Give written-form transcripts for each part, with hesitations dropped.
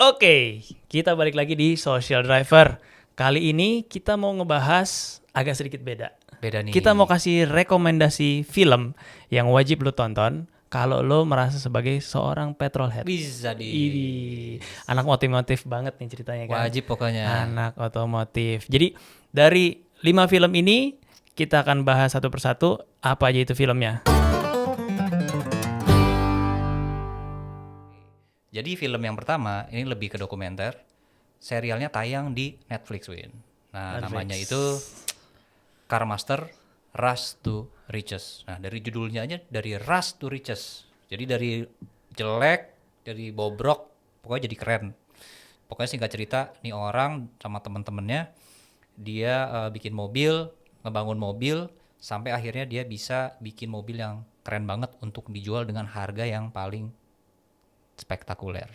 Oke, kita balik lagi di Social Driver. Kali ini kita mau ngebahas agak sedikit beda. Beda nih. Kita mau kasih rekomendasi film yang wajib lo tonton kalau lo merasa sebagai seorang petrolhead. Bisa di Anak motif banget nih ceritanya kan. wajib pokoknya. Anak otomotif. Jadi dari 5 film ini kita akan bahas satu persatu apa aja itu filmnya. Jadi film yang pertama ini lebih ke dokumenter. Serialnya tayang di Netflix, Win. Nah, Netflix. namanya itu Car Master Rush to Riches. Nah, dari judulnya aja dari Rush to Riches. Jadi dari jelek, dari bobrok, pokoknya jadi keren. Pokoknya singkat cerita, nih orang sama temen-temennya dia bikin mobil, ngebangun mobil, sampai akhirnya dia bisa bikin mobil yang keren banget untuk dijual dengan harga yang paling spektakuler.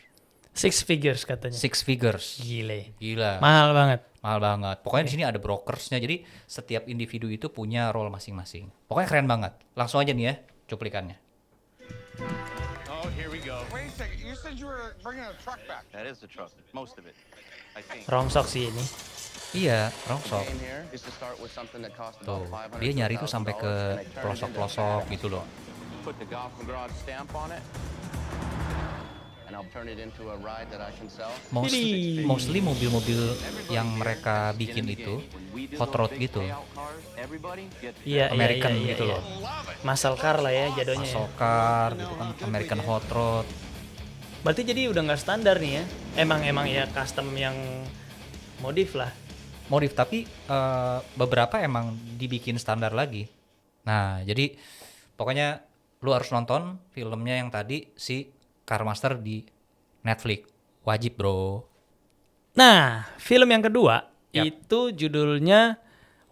6 figures katanya. 6 figures. Gila. Mahal Mahal banget. banget. Pokoknya di sini ada brokersnya. Jadi setiap individu itu punya role masing-masing. Pokoknya keren banget. Langsung aja nih ya cuplikannya. Oh, here we go. Wait a second. You said you were bringing a truck back. That is the truck, most of it, I think. Rongsok sih ini. Iya, rongsok. Aim here is to start with something that costs Tuh, about $500 dia nyari tuh sampai ke and I turn it into pelosok-pelosok badass. gitu loh. Put the Gotham Garage stamp on it, and I'll turn it into a ride that I can sell. Mostly mobil-mobil yang mereka bikin itu hot rod gitu. Iya, American iya, gitu loh. Muscle car lah ya jadwalnya. Muscle car gitu kan, American hot rod. Berarti jadi udah nggak standar nih ya. Emang ya custom yang modif lah. Modif, tapi beberapa emang dibikin standar lagi. Nah, jadi pokoknya lu harus nonton filmnya yang tadi si Car Master di Netflix. Wajib, bro. Nah, film yang kedua Yap. itu judulnya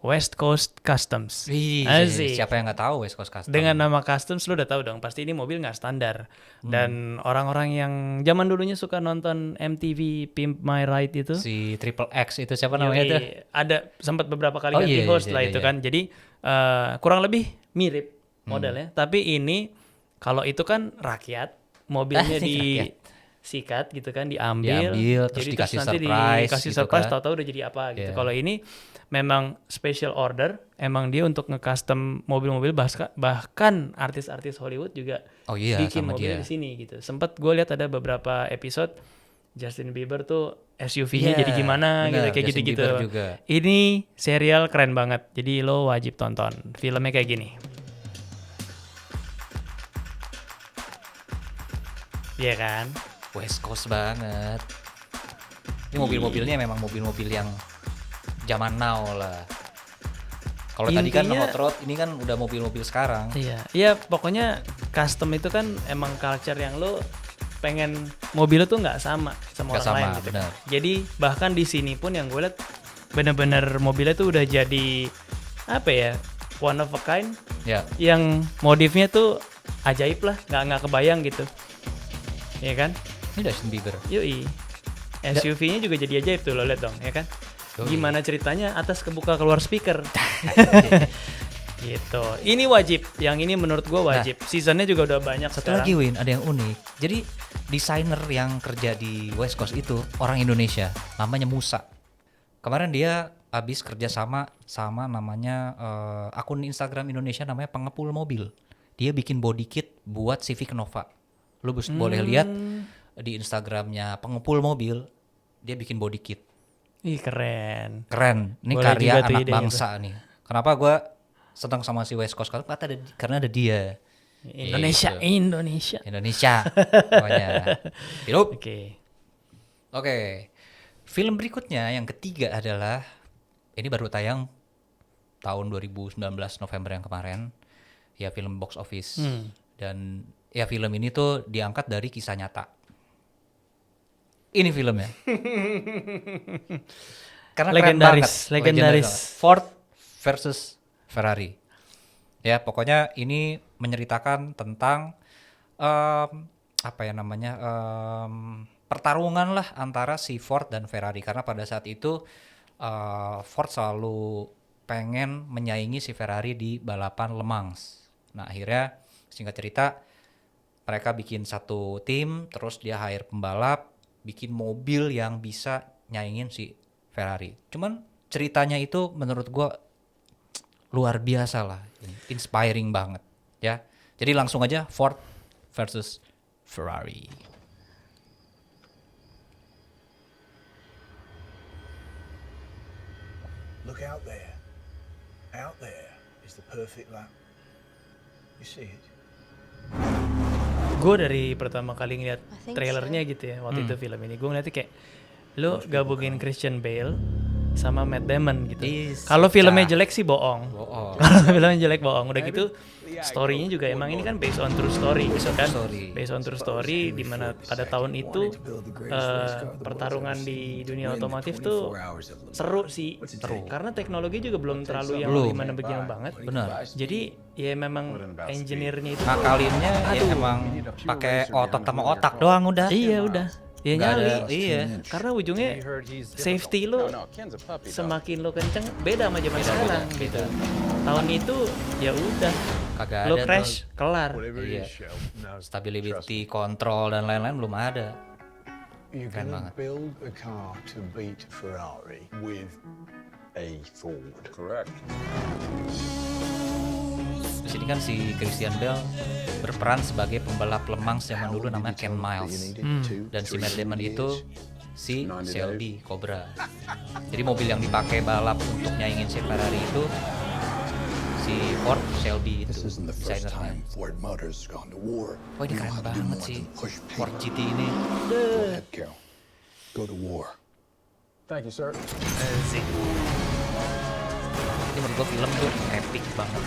West Coast Customs. Wih, Asik. siapa yang nggak tahu West Coast Custom? Dengan nama Customs lu udah tahu dong, pasti ini mobil nggak standar. Dan orang-orang yang zaman dulunya suka nonton MTV Pimp My Ride itu, Si Triple X itu siapa namanya tuh? ada sempat beberapa kali Oh, ganti iya, host iya, lah iya, itu iya. kan. Jadi kurang lebih mirip modelnya, tapi ini kalau itu kan rakyat, mobilnya Rakyat. disikat gitu kan, diambil, terus jadi dikasih nanti surprise dikasih gitu surprise, kan. tahu-tahu udah jadi apa gitu. Iya. Kalau ini memang special order, emang dia untuk nge-custom mobil-mobil, bahkan artis-artis Hollywood juga Oh iya, bikin sama mobilnya dia. di sini gitu. Sempat gue lihat ada beberapa episode Justin Bieber tuh SUV-nya Iya, jadi gimana gitu, benar, kayak Justin gitu-gitu. Bieber juga. Ini serial keren banget, jadi lo wajib tonton. Filmnya kayak gini. Iya kan? West Coast banget. Ini mobil-mobilnya memang mobil-mobil yang zaman now lah. Kalau tadi kan Intinya- hot rod, ini kan udah mobil-mobil sekarang. Iya, pokoknya custom itu kan emang culture yang lo pengen mobil lo tuh nggak sama Nggak orang sama, lain gitu. benar. Jadi bahkan di sini pun yang gue lihat bener-bener mobilnya tuh udah jadi apa ya, one of a kind, Ya, yang modifnya tuh ajaib lah, nggak kebayang gitu, ya kan? ini Justin Bieber. Yoi, SUV-nya juga jadi ajaib tuh, lo lihat dong, ya kan? Yoi. Gimana ceritanya atas kebuka keluar speaker. Gitu. Ini wajib, yang ini menurut gue wajib. Seasonnya juga udah banyak Satu sekarang. lagi Win, ada yang unik. Jadi desainer yang kerja di West Coast itu orang Indonesia, namanya Musa. Kemarin dia habis kerja sama namanya akun Instagram Indonesia namanya Pengepul Mobil. Dia bikin body kit buat Civic Nova. Lu boleh lihat di Instagramnya Pengepul Mobil, dia bikin body kit. Ih keren. Keren. Ini Boleh karya juga tuh anak idenya bangsa nih. Kenapa gue senang sama si West Coast? Karena ada dia. Indonesia, Gitu. Indonesia. Indonesia. Pokoknya. Hidup. Oke. Oke. Film berikutnya yang ketiga adalah ini baru tayang tahun 2019 November yang kemarin. Ya film box office. Dan ya film ini tuh diangkat dari kisah nyata. Ini filmnya. Karena keren Legendaris, banget. legendaris. Banget. Ford versus Ferrari. Ya pokoknya ini menceritakan tentang apa ya namanya pertarungan lah antara si Ford dan Ferrari, karena pada saat itu Ford selalu pengen menyaingi si Ferrari di balapan Le Mans. Nah akhirnya singkat cerita mereka bikin satu tim, terus dia hire pembalap, bikin mobil yang bisa nyaingin si Ferrari. Cuman ceritanya itu menurut gua luar biasa lah, inspiring banget ya. Jadi langsung aja Ford versus Ferrari. Look out there. Out there is the perfect lap. You see it? Gue dari pertama kali ngeliat I think trailernya gitu ya waktu itu film ini, gue ngeliatnya kayak lo gabungin Christian Bale sama Matt Damon gitu. Kalau filmnya jelek sih bohong. Kalau filmnya jelek bohong. Udah gitu story-nya juga emang ini kan based on true story gitu kan. Based on true story di mana pada tahun itu pertarungan di dunia otomotif tuh seru sih. Karena teknologi juga belum terlalu yang gimana begini banget. Benar. Jadi ya memang engineer-nya itu Ngakalinnya ya emang pakai otot sama otak doang udah. iya udah. Ya Nggak nyali. ada, iya. Karena ujungnya safety lo No, Ken's a puppy. semakin lo kenceng beda sama zaman sekarang gitu. Tahun itu ya udah Kagak lo ada crash kelar. Iya. Stability control dan lain-lain belum ada. You're Keren going to banget. build a car to beat Ferrari with a Ford. Correct. Di sini kan si Christian Bale berperan sebagai pembalap Le Mans zaman dulu namanya Ken Miles. Dan si Matt Damon itu si Shelby Cobra. Jadi mobil yang dipakai balap untuk nyaingin si Ferrari itu si Ford Shelby itu desainernya. Ford Motors gone to war. Wah ini keren banget sih Ford GT ini. Go ahead, Carol. Go to war. Thank you, sir. Asik. Ini menurut gua film tuh epic banget.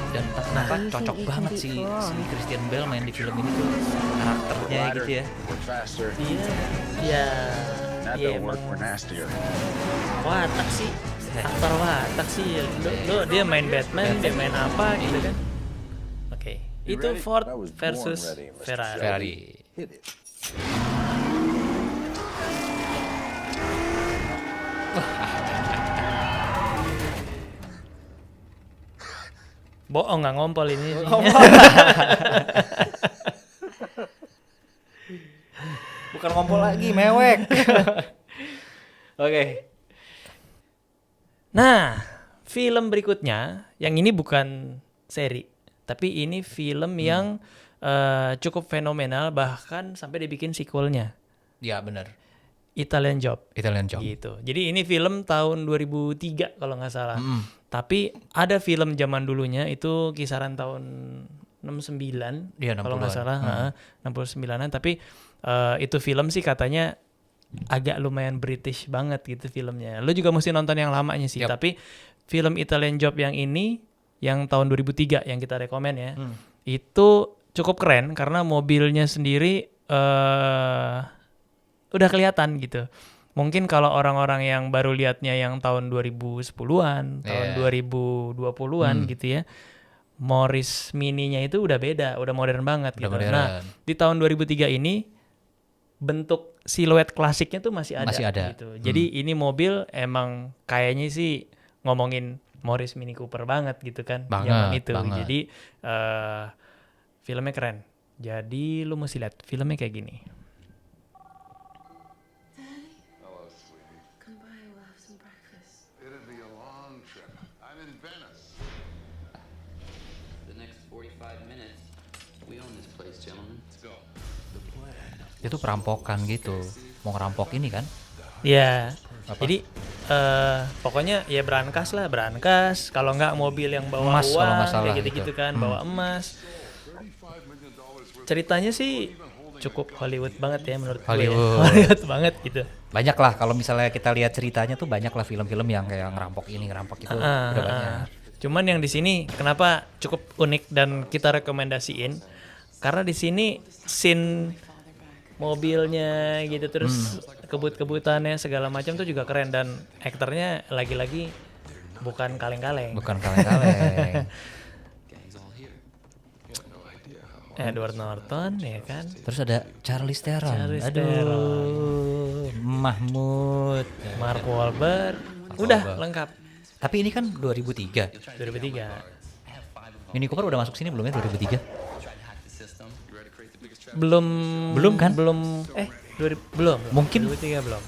Dan entah kenapa cocok banget sih si Christian Bale main di film ini tuh karakternya gitu ya. We're faster. Iya. Ya. That Iya don't work. emang We're nastier. watak sih. Aktor watak sih. Lo dia main Batman, dia main apa gitu kan. Oke. Itu Ford versus Ferrari. Ferrari. Bohong nggak ngompol ini. Bukan ngompol lagi, mewek. Oke. Nah, film berikutnya yang ini bukan seri, tapi ini film yang cukup fenomenal bahkan sampai dibikin sequelnya, Ya benar. Italian Job. Italian Job. Gitu. Jadi ini film tahun 2003 kalau nggak salah. Tapi ada film zaman dulunya itu kisaran tahun 69 Iya, kalau nggak 60-an. salah, 69-an. Tapi itu film sih katanya agak lumayan British banget gitu filmnya. Lo juga mesti nonton yang lamanya sih. Yap. Tapi film Italian Job yang ini yang tahun 2003 yang kita rekomen ya, itu cukup keren karena mobilnya sendiri udah kelihatan gitu. Mungkin kalau orang-orang yang baru lihatnya yang tahun 2010-an, tahun 2020-an gitu ya, Morris Mini-nya itu udah beda, udah modern banget Udah gitu. modern. Nah, di tahun 2003 ini bentuk siluet klasiknya tuh masih ada. Masih ada. Gitu. Jadi ini mobil emang kayaknya sih ngomongin Morris Mini Cooper banget gitu kan. Banget, zaman itu. banget. Jadi filmnya keren. Jadi lu mesti lihat filmnya kayak gini. Come by, we'll have some breakfast. It'll be a long trip. I'm in Venice. The next 45 minutes, we own this place, gentlemen. Let's go. Itu perampokan gitu. Mau ngerampok ini kan? Ya. Jadi pokoknya ya brankas lah, brankas. Kalau nggak mobil yang bawa Emas kalau uang, nggak salah kayak gitu-gitu gitu. kan, bawa emas. Ceritanya sih cukup Hollywood banget ya menurut gue. Hollywood. Hollywood banget gitu. Banyak lah kalau misalnya kita lihat ceritanya tuh banyak lah film-film yang kayak ngerampok ini, ngerampok itu. Udah banyak. Cuman yang di sini kenapa cukup unik dan kita rekomendasiin karena di sini scene mobilnya gitu terus kebut-kebutannya segala macam tuh juga keren dan aktornya lagi-lagi bukan kaleng-kaleng. Bukan kaleng-kaleng. Edward Norton ya kan. Terus ada Charlize Theron. Charlize Aduh. Mahmud. Mark Wahlberg. Udah Wahlberg. lengkap. Tapi ini kan 2003. 2003. Mini Cooper udah masuk sini belum ya 2003? Belum kan? Belum 2000, belum. Mungkin 2003 belum.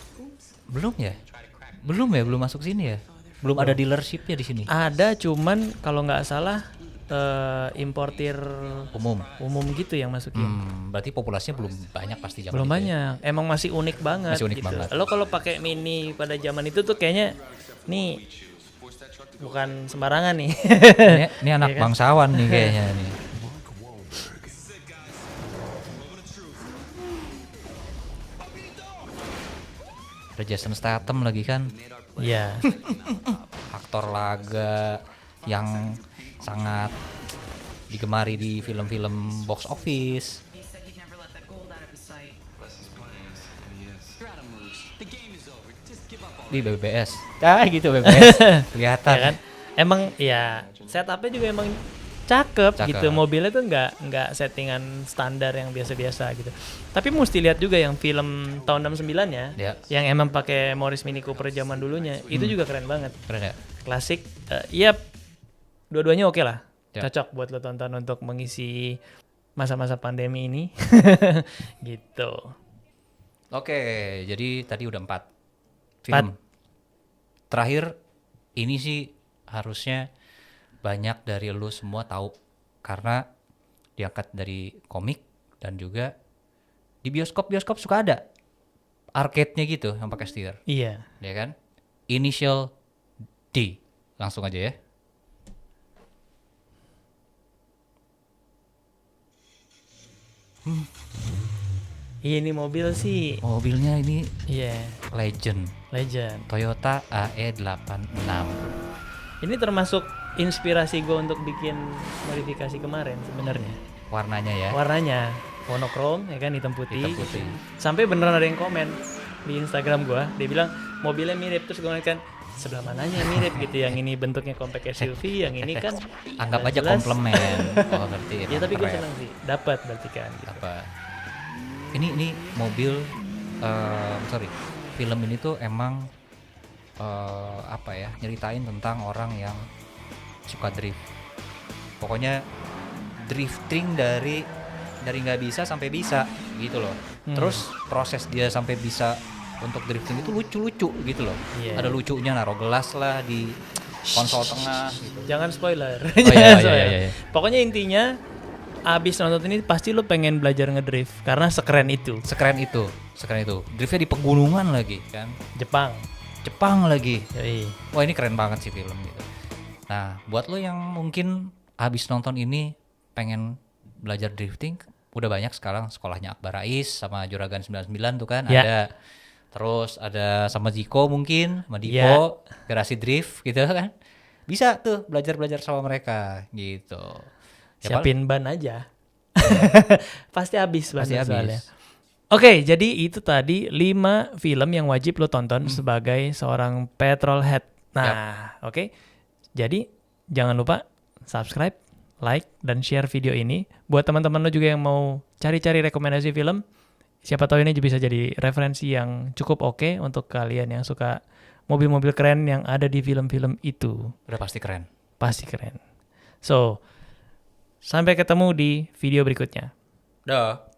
Belum masuk sini ya. Belum ada dealershipnya di sini. Ada, cuman kalau nggak salah importir umum gitu yang masukin. Berarti populasinya belum banyak pasti zaman Belum itu ya. banyak. Emang masih unik banget. Masih unik gitu. banget. Lo kalau pakai Mini pada zaman itu tuh kayaknya nih bukan sembarangan nih. Ini anak Iya kan? bangsawan nih kayaknya nih. Ada Jason Statham lagi kan, Iya. aktor laga yang sangat digemari di film-film box office. Di BBS. Gitu BBS. Kelihatan. Ya kan? Emang ya setupnya juga emang cakep gitu. Mobilnya tuh nggak settingan standar yang biasa-biasa gitu. Tapi mesti lihat juga yang film tahun 69 ya, Ya. yang emang pakai Morris Mini Cooper zaman dulunya, itu juga keren banget. Keren ya? Klasik, iya dua-duanya oke lah. Ya. Cocok buat lo tonton untuk mengisi masa-masa pandemi ini. Gitu. Oke, jadi tadi udah 4 film. Terakhir, ini sih harusnya banyak dari lu semua tahu karena diangkat dari komik dan juga di bioskop suka ada arcade-nya gitu yang pakai setir, Iya. ya kan? Initial D, langsung aja ya. Ini mobil sih, Mobilnya ini iya, legend, legend. Toyota AE86. Ini termasuk inspirasi gue untuk bikin modifikasi kemarin sebenarnya. Warnanya ya. Warnanya monokrom ya kan, hitam putih. Hitam putih. Sampai beneran ada yang komen di Instagram gue, dia bilang mobilnya mirip, terus gue kan sebelah mananya mirip gitu, yang ini bentuknya compact SUV, yang ini kan Anggap aja jelas. komplemen. Oh ngerti. Ya tapi gue Keren. senang sih, dapat berarti kan. Gitu. Apa? Ini mobil, film ini tuh emang apa ya, nyeritain tentang orang yang suka drift. Pokoknya drifting dari nggak bisa sampai bisa gitu loh. Terus proses dia sampai bisa untuk drifting itu lucu-lucu gitu loh. Iya. Ada lucunya, naruh gelas lah di konsol tengah gitu. Jangan spoiler. Oh, Jangan iya, spoiler. iya. Pokoknya intinya abis nonton ini pasti lo pengen belajar ngedrift karena sekeren itu. Sekeren itu. Driftnya di pegunungan lagi kan. Jepang lagi. Yoi. Wah ini keren banget sih film gitu. Nah buat lo yang mungkin habis nonton ini pengen belajar drifting, udah banyak sekarang sekolahnya Akbar Rais sama Juragan 99 tuh kan Ya. ada. Terus ada sama Ziko mungkin, sama Dipo, Ya. Garasi Drift gitu kan. Bisa tuh belajar sama mereka gitu. Ya, Siapin ban aja. Pasti habis pasti bannya soalnya. habis. Oke, jadi itu tadi 5 film yang wajib lo tonton sebagai seorang petrolhead. Nah, oke. Jadi jangan lupa subscribe, like, dan share video ini. Buat teman-teman lo juga yang mau cari-cari rekomendasi film, siapa tahu ini bisa jadi referensi yang cukup oke untuk kalian yang suka mobil-mobil keren yang ada di film-film itu. Udah pasti keren. Pasti keren. So, sampai ketemu di video berikutnya. Dah.